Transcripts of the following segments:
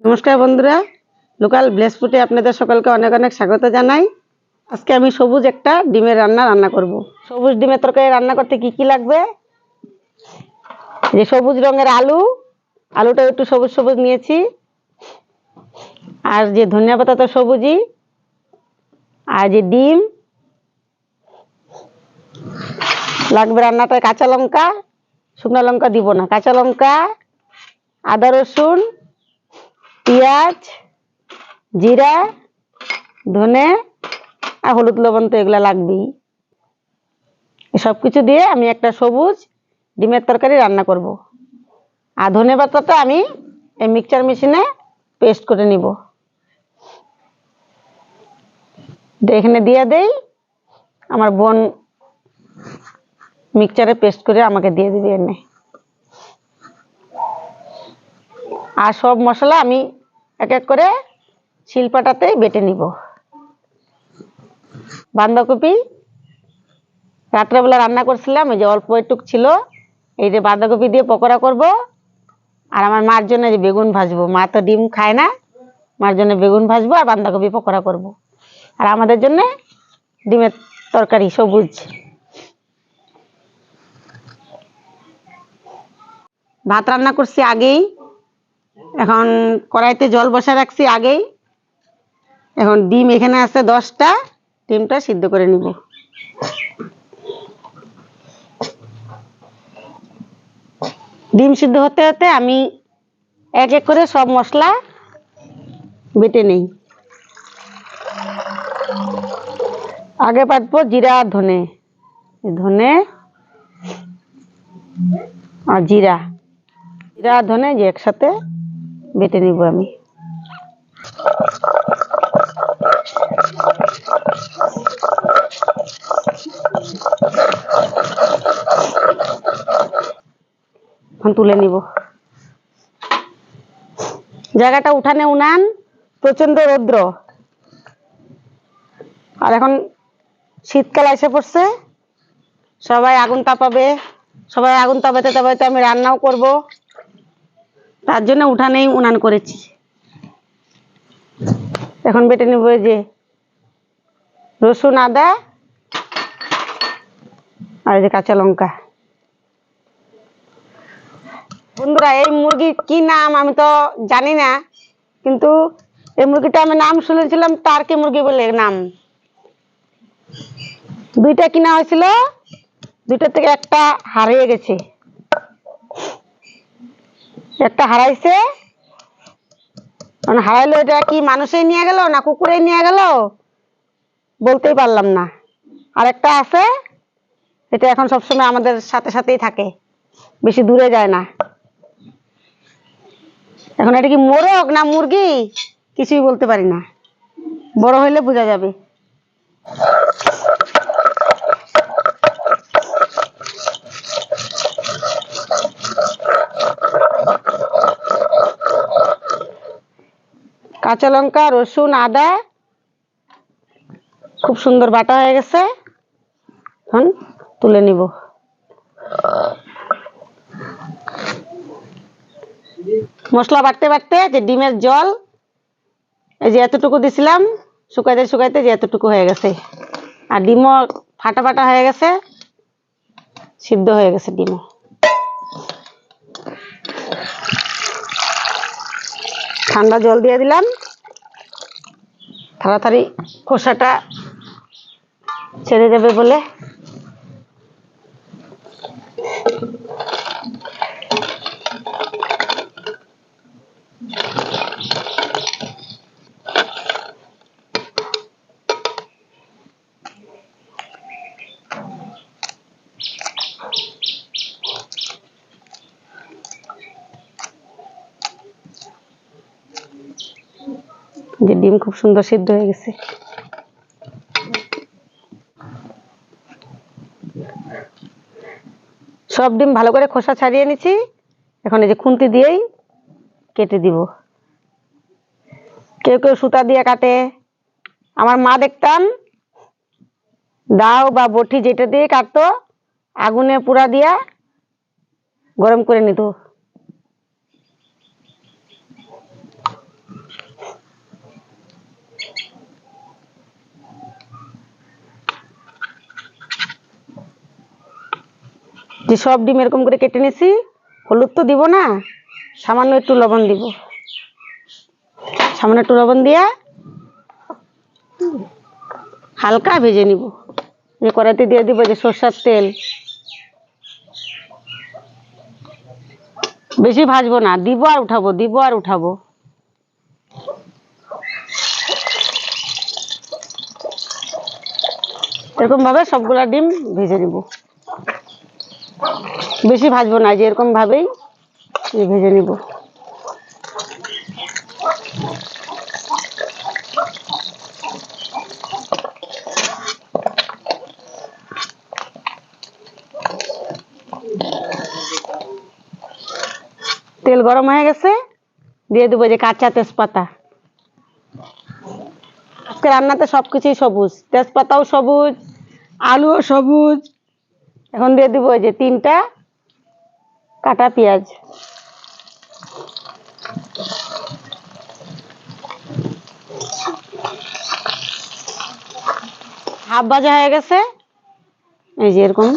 নমস্কার বন্ধুরা, local bless ফুডে আপনাদের সকলকে অনেক অনেক স্বাগত জানাই। আজকে আমি সবুজ একটা ডিমের রান্না করব। সবুজ ডিমের তরকারি রান্না করতে কি কি লাগবে? যে সবুজ রঙের আলুটা একটু সবুজ সবুজ নিয়েছি, আর যে ধনিয়া পাতা তো সবুজই, আর যে ডিম লাগবে রান্নাটায়, কাঁচা লঙ্কা, শুকনো লঙ্কা দিব না, কাঁচা লঙ্কা, আদা রসুন, পেঁয়াজ, জিরা, ধনে আর হলুদ লবণ তো এগুলা লাগবেই। সব কিছু দিয়ে আমি একটা সবুজ ডিমের তরকারি রান্না করব। আর ধনে পাতাটা আমি এই মিক্সচার মেশিনে পেস্ট করে নিব। এখানে দিয়ে দেই, আমার বোন মিক্সচারে পেস্ট করে আমাকে দিয়ে দিবে এনে। আর সব মশলা আমি এক এক করে শিলপাটাতে বেটে নিব। বাঁধাকপি রাত্রেবেলা রান্না করছিলাম, এই যে অল্প একটুক ছিল, এই যে বাঁধাকপি দিয়ে পকোড়া করব। আর আমার মার জন্য যে বেগুন ভাজবো, মা তো ডিম খায় না, মার জন্য বেগুন ভাজবো আর বাঁধাকপি পকোড়া করব। আর আমাদের জন্য ডিমের তরকারি সবুজ। ভাত রান্না করছি আগেই, এখন কড়াইতে জল বসা রাখছি আগেই। এখন ডিম এখানে আছে 10টা, ডিমটা সিদ্ধ করে নিব। ডিম সিদ্ধ হতে হতে আমি এক এক করে সব মশলা বেটে নেই। আগে বাটবো জিরা আর ধনে, ধনে আর জিরা আর ধনে যে একসাথে বেটে নিব আমি। এখন তুলে নিব। জায়গাটা উঠানে উনান, প্রচন্ড রৌদ্র, আর এখন শীতকাল এসে পড়ছে, সবাই আগুন তাপাবে, সবাই আগুন তাপাতে তাপাতে আমি রান্নাও করব, তার জন্য উঠানেই উনান করেছি। এখন বেটে নিব এই যে রসুন, আদা আর এই যে কাঁচা লঙ্কা। বন্ধুরা, এই মুরগির কি নাম আমি তো জানি না, কিন্তু এই মুরগিটা আমি নাম শুনেছিলাম টার্কি মুরগি বলে নাম। 2টা কিনা হয়েছিল, 2টার থেকে একটা হারিয়ে গেছে, একটা হারাইছে। হারাইলো, এটা কি মানুষে নিয়ে গেল না কুকুরে নিয়ে গেল বলতেই পারলাম না। আর একটা আছে, এটা এখন সবসময় আমাদের সাথে সাথেই থাকে, বেশি দূরে যায় না। এখন এটা কি মোরগ না মুরগি কিছুই বলতে পারি না, বড় হইলে বোঝা যাবে। কাঁচা লঙ্কা, রসুন, আদা খুব সুন্দর বাটা হয়ে গেছে, এখন তুলে নিব। মশলা বাটতে বাটতে যে ডিমের জল, এই যে এতটুকু দিছিলাম, শুকাইতে শুকাইতে যে এতটুকু হয়ে গেছে, আর ডিমও ফাটা ফাটা হয়ে গেছে, সিদ্ধ হয়ে গেছে ডিমও। ঠান্ডা জল দিয়ে দিলাম, তাড়াতাড়ি খোসাটা ছেড়ে যাবে বলে। যে ডিম খুব সুন্দর সিদ্ধ হয়ে গেছে। সব ডিম ভালো করে খোসা ছাড়িয়ে নিছি, এখন এই যে খুন্তি দিয়েই কেটে দিব। কেউ কেউ সুতা দিয়ে কাটে, আমার মা দেখতাম দাও বা বটি যেটা দিয়ে কাটতো, আগুনে পুরা দিয়া গরম করে নিত। যে সব ডিম এরকম করে কেটে নিছি, হলুদ তো দিব না, সামান্য একটু লবণ দিব। সামান্য একটু লবণ দিয়ে হালকা ভেজে নিব। যে কড়াইতে দিয়ে দিব যে সরষের তেল, বেশি ভাজবো না, দিব আর উঠাবো, দিব আর উঠাবো। এরকম ভাবে সবগুলা ডিম ভেজে নিব, বেশি ভাজবো না, যে এরকম ভাবেই ভেজে নিব। তেল গরম হয়ে গেছে, দিয়ে দেবো যে কাঁচা তেজপাতা। আজকে রান্নাতে সবকিছুই সবুজ, তেজপাতাও সবুজ, আলুও সবুজ। এখন দিয়ে দিব যে 3টা কাটা পেঁয়াজ। হাফ ভাজা হয়ে গেছে, এই যে এরকম,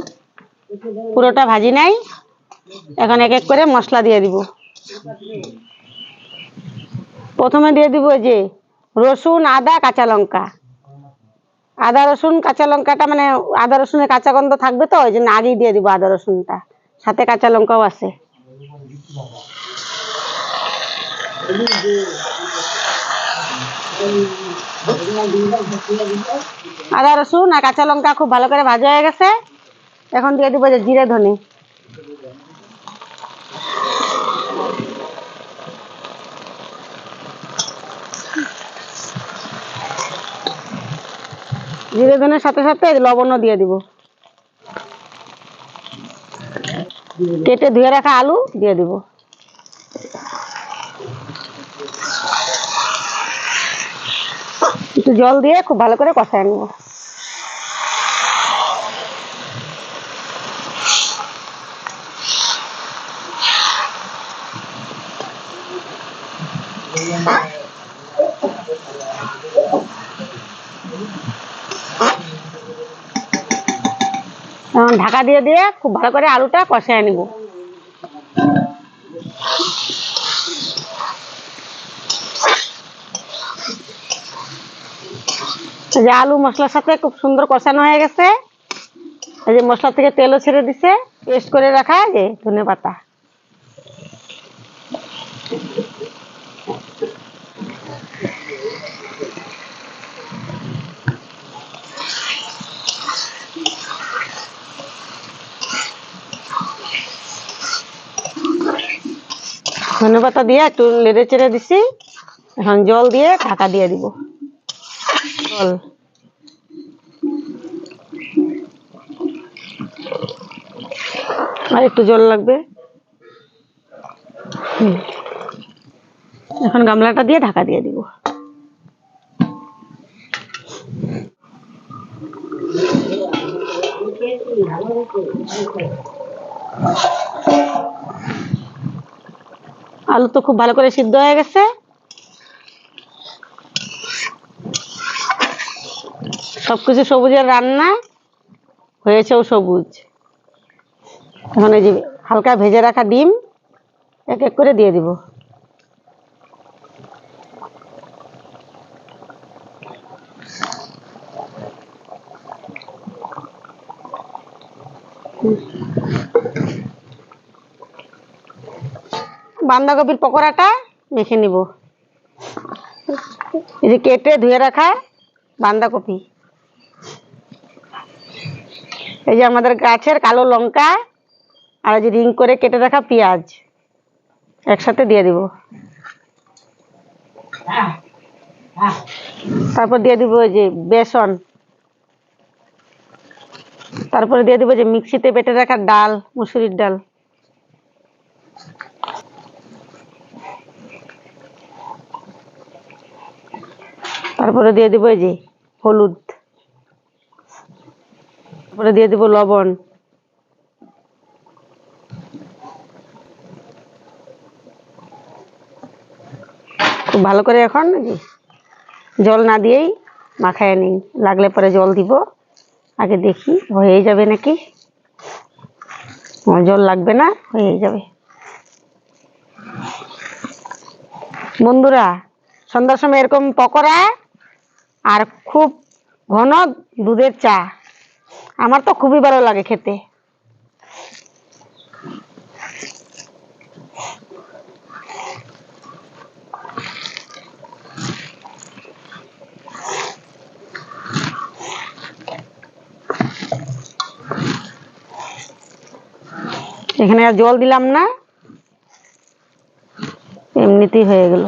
পুরোটা ভাজি নাই। এখন এক এক করে মশলা দিয়ে দিব। প্রথমে দিয়ে দিব যে রসুন, আদা, কাঁচা লঙ্কা। আদা রসুন কাঁচা লঙ্কাটা মানে আদা রসুনের কাঁচা গন্ধ থাকবে, তো ওই জন্য আগেই দিয়ে দিব আদা রসুনটা, সাথে কাঁচা লঙ্কাও আছে। আদা রসুন আর কাঁচা লঙ্কা খুব ভালো করে ভাজা হয়ে গেছে। এখন দিয়ে দিব যে জিরে ধনে। জিরে ধনের সাথে সাথে লবণও দিয়ে দিব। কেটে ধুয়ে রাখা আলু দিয়ে দিব। একটু জল দিয়ে খুব ভালো করে কষায় নেব। ঢাকা দিয়ে দিয়ে খুব ভালো করে আলুটা কষায় নেব। যে আলু মশলার সাথে খুব সুন্দর কষানো হয়ে গেছে। এই যে মশলা থেকে তেলও ছেড়ে দিছে। পেস্ট করে রাখা যে ধনেপাতা, ধনেপাতা দিয়ে একটু নেড়ে চেড়ে দিছি। এখন জল দিয়ে ঢাকা দিয়ে দিব। জল আর একটু জল লাগবে। এখন গামলাটা দিয়ে ঢাকা দিয়ে দিব। আলু তো খুব ভালো করে সিদ্ধ হয়ে গেছে। সবকিছু সবুজের রান্না হয়েছেও সবুজ। এখন এই যে হালকা ভেজে রাখা ডিম এক এক করে দিয়ে দিব। বাঁধাকপির পকোড়াটা মেখে নিব। এই যে কেটে ধুয়ে রাখা বাঁধাকপি, এই যে আমাদের গাছের কালো লঙ্কা, আর যে রিং করে কেটে রাখা পেঁয়াজ একসাথে দিয়ে দিব। তারপর দিয়ে দিব যে বেসন। তারপরে দিয়ে দিব যে মিক্সিতে বেটে রাখা ডাল, মুসুরির ডাল। তারপরে দিয়ে দিব এই যে হলুদ। তারপরে দিয়ে দিব লবণ। খুব ভালো করে এখন জল না দিয়েই মাখায় নিই। লাগলে পরে জল দিব, আগে দেখি হয়ে যাবে নাকি। জল লাগবে না, হয়ে যাবে। বন্ধুরা, সন্ধ্যার সময় এরকম পকোড়া আর খুব ঘন দুধের চা আমার তো খুবই ভালো লাগে খেতে। এখানে আর জল দিলাম না, এমনিতেই হয়ে গেল।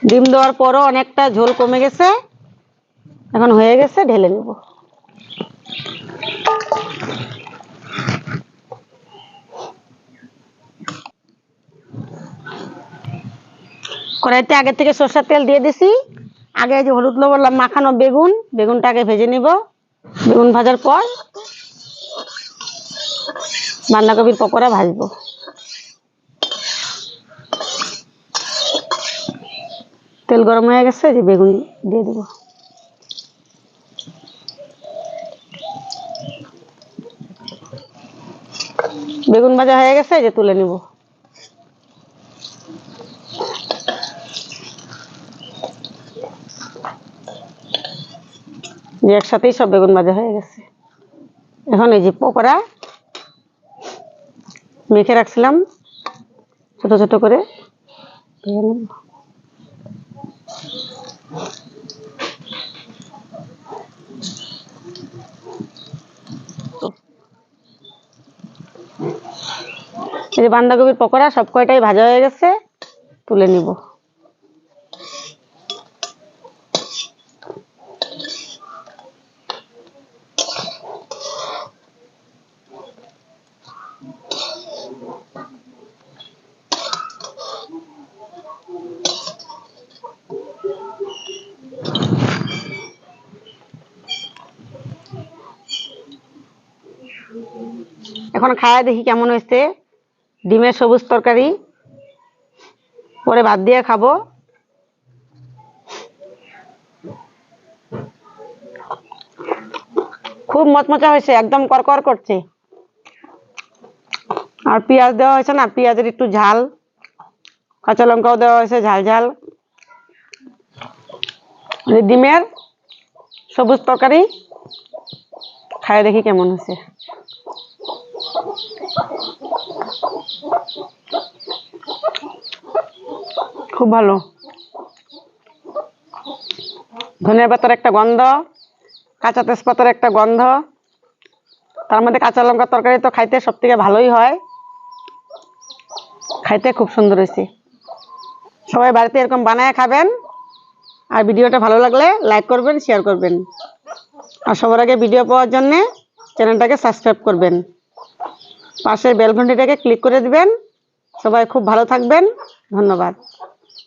ডিম দেওয়ার পরও অনেকটা ঝোল কমে গেছে, এখন হয়ে গেছে, ঢেলে নেব। কড়াইতে আগে থেকে সরষের তেল দিয়ে দিছি। আগে যে হলুদ লবণ মাখানো বেগুনটা আগে ভেজে নিব। বেগুন ভাজার পর বাঁধাকপির পকোড়া ভাজবো। তেল গরম হয়ে গেছে, যে বেগুন দিয়ে দিব। বেগুন ভাজা হয়ে গেছে, যে তুলে নিব। যে একসাথেই সব বেগুন ভাজা হয়ে গেছে। এখন এই যে পকোড়া মেখে রাখছিলাম ছোট ছোট করে ভেজে নেব। এই যে বাঁধাকপির পকোড়া সব কয়টাই ভাজা হয়ে গেছে, তুলে নিব। এখন খায়া দেখি কেমন হয়েছে। ডিমের সবুজ তরকারি, পরে ভাত দিয়ে খাবো। খুব মচমচা হয়েছে, একদম করকর করছে। আর পেঁয়াজ দেওয়া হয়েছে না, পেঁয়াজের একটু ঝাল, কাঁচা লঙ্কাও দেওয়া হয়েছে ঝাল ঝাল। ডিমের সবুজ তরকারি খায় দেখি কেমন হয়েছে। খুব ভালো। ধনিয়া পাতার একটা গন্ধ, কাঁচা তেজপাতার একটা গন্ধ, তার মধ্যে কাঁচা লঙ্কার তরকারি তো খাইতে সব থেকে ভালোই হয়। খাইতে খুব সুন্দর হয়েছে। সবাই বাড়িতে এরকম বানায় খাবেন। আর ভিডিওটা ভালো লাগলে লাইক করবেন, শেয়ার করবেন। আর সবার আগে ভিডিও পাওয়ার জন্য চ্যানেলটাকে সাবস্ক্রাইব করবেন। পাশের বেল ঘন্টিটাকে ক্লিক করে দিবেন। সবাই খুব ভালো থাকবেন। ধন্যবাদ।